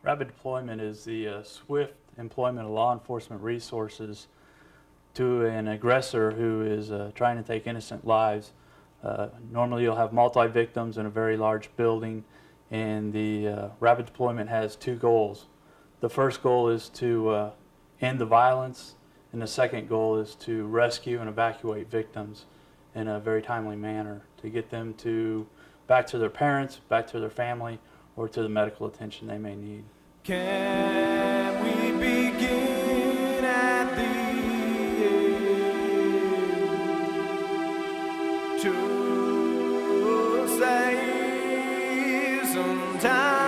Rapid deployment is the swift employment of law enforcement resources to an aggressor who is trying to take innocent lives. Normally you'll have multi-victims in a very large building, and the rapid deployment has two goals. The first goal is to end the violence, and the second goal is to rescue and evacuate victims in a very timely manner to get them back to their parents, back to their family, or to the medical attention they may need. Can we begin at the end to save some time?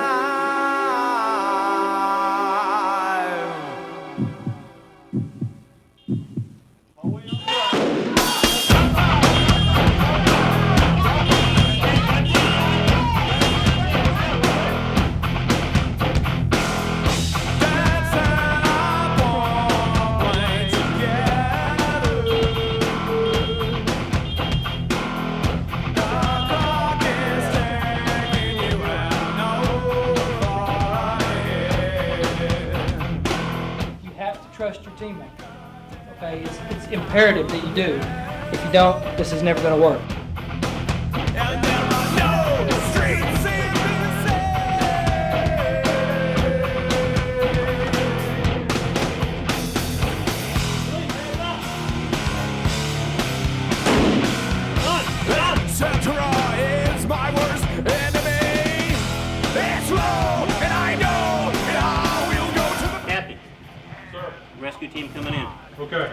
Trust your teammate. Okay, it's imperative that you do. If you don't, this is never going to work. And there are no streets in this Cetera is my worst enemy. It's low, and I know, and I will go to the Campetti. Sir. Rescue team coming in. Okay.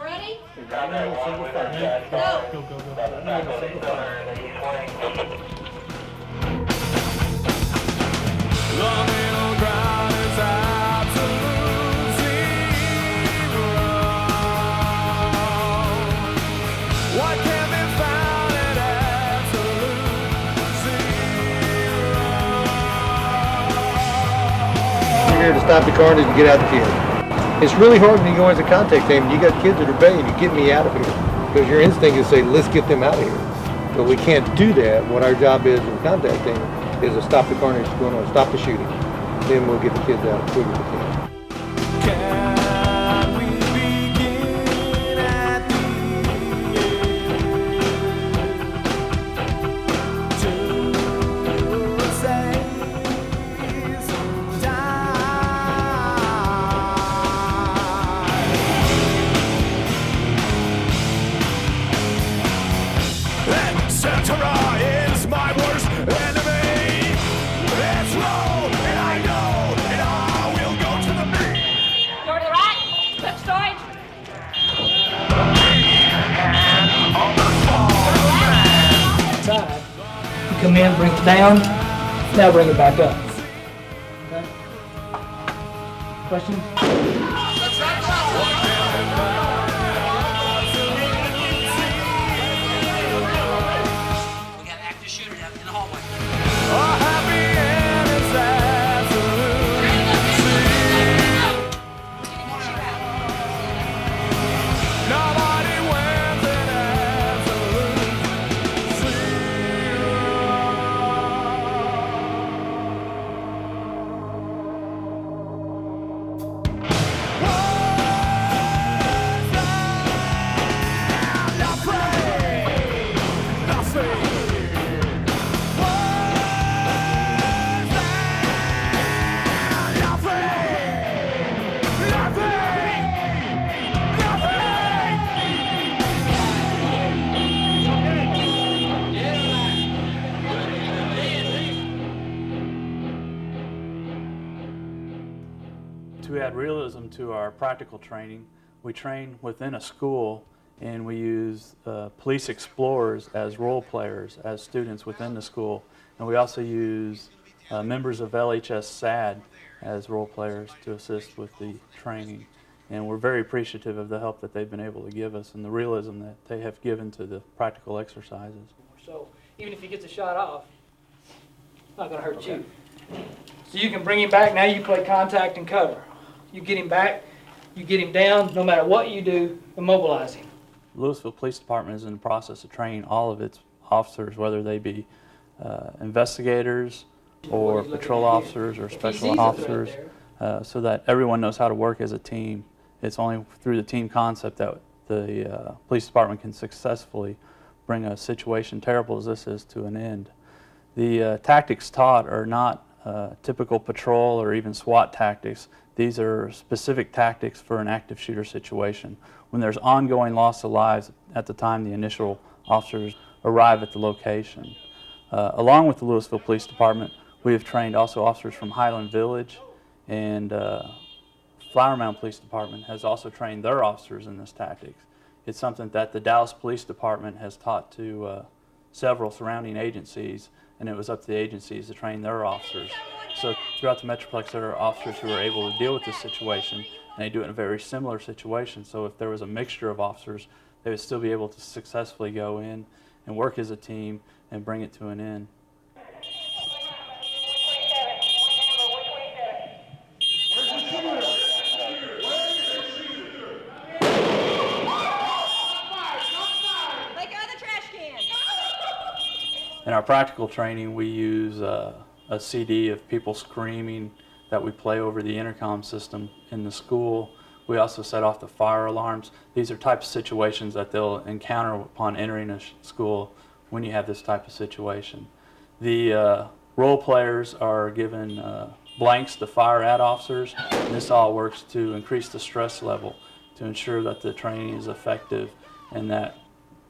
Ready? Here to stop the carnage and get out the kids. It's really hard when you go into contact team and you got kids that are begging you, get me out of here. Because your instinct is to say, let's get them out of here. But we can't do that. What our job is in contact team is to stop the carnage going on, stop the shooting. Then we'll get the kids out as quick as we can. Can we begin at the end to save some time? Cetera is my worst enemy. It's low, and I know, and I will go to the beat. Door to the right. Left storage. Inside. You come in, bring it down, now bring it back up. Okay? Questions? A happy end is absolute. Nobody wins an absolute To add realism to our practical training, we train within a school, and we use police explorers as role players, as students within the school. And we also use members of LHS SAD as role players to assist with the training. And we're very appreciative of the help that they've been able to give us and the realism that they have given to the practical exercises. So even if he gets a shot off, it's not going to hurt you. So you can bring him back. Now you play contact and cover. You get him back, You get him down, no matter what you do, immobilize him. Lewisville Police Department is in the process of training all of its officers, whether they be investigators or patrol officers or If he sees special a threat officers, there, so that everyone knows how to work as a team. It's only through the team concept that the police department can successfully bring a situation terrible as this is to an end. The tactics taught are not typical patrol or even SWAT tactics. These are specific tactics for an active shooter situation. When there's ongoing loss of lives at the time the initial officers arrive at the location. Along with the Lewisville Police Department, we have trained also officers from Highland Village, and Flower Mound Police Department has also trained their officers in this tactics. It's something that the Dallas Police Department has taught to several surrounding agencies, and it was up to the agencies to train their officers. So throughout the Metroplex there are officers who are able to deal with this situation, and they do it in a very similar situation. So if there was a mixture of officers, they would still be able to successfully go in and work as a team and bring it to an end. Let go of the trash can. In our practical training, we use a CD of people screaming that we play over the intercom system in the school. We also set off the fire alarms. These are types of situations that they'll encounter upon entering a school when you have this type of situation. The role players are given blanks to fire at officers, and this all works to increase the stress level to ensure that the training is effective and that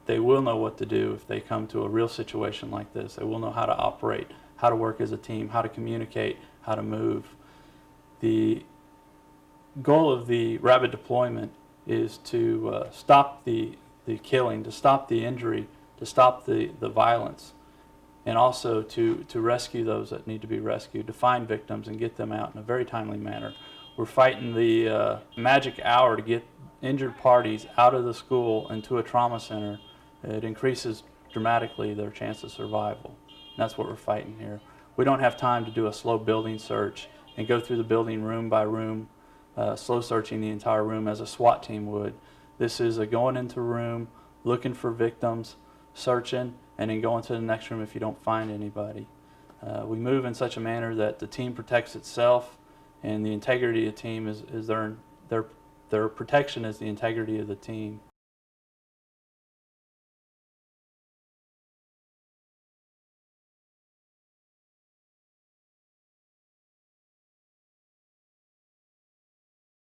they will know what to do if they come to a real situation like this. They will know how to operate, how to work as a team, how to communicate, how to move. The goal of the rapid deployment is to stop the killing, to stop the injury, to stop the violence, and also to rescue those that need to be rescued, to find victims and get them out in a very timely manner. We're fighting the magic hour to get injured parties out of the school and to a trauma center. It increases dramatically their chance of survival. And that's what we're fighting here. We don't have time to do a slow building search and go through the building room by room, slow searching the entire room as a SWAT team would. This is a going into a room, looking for victims, searching, and then going to the next room if you don't find anybody. We move in such a manner that the team protects itself, and the integrity of the team is their protection is the integrity of the team.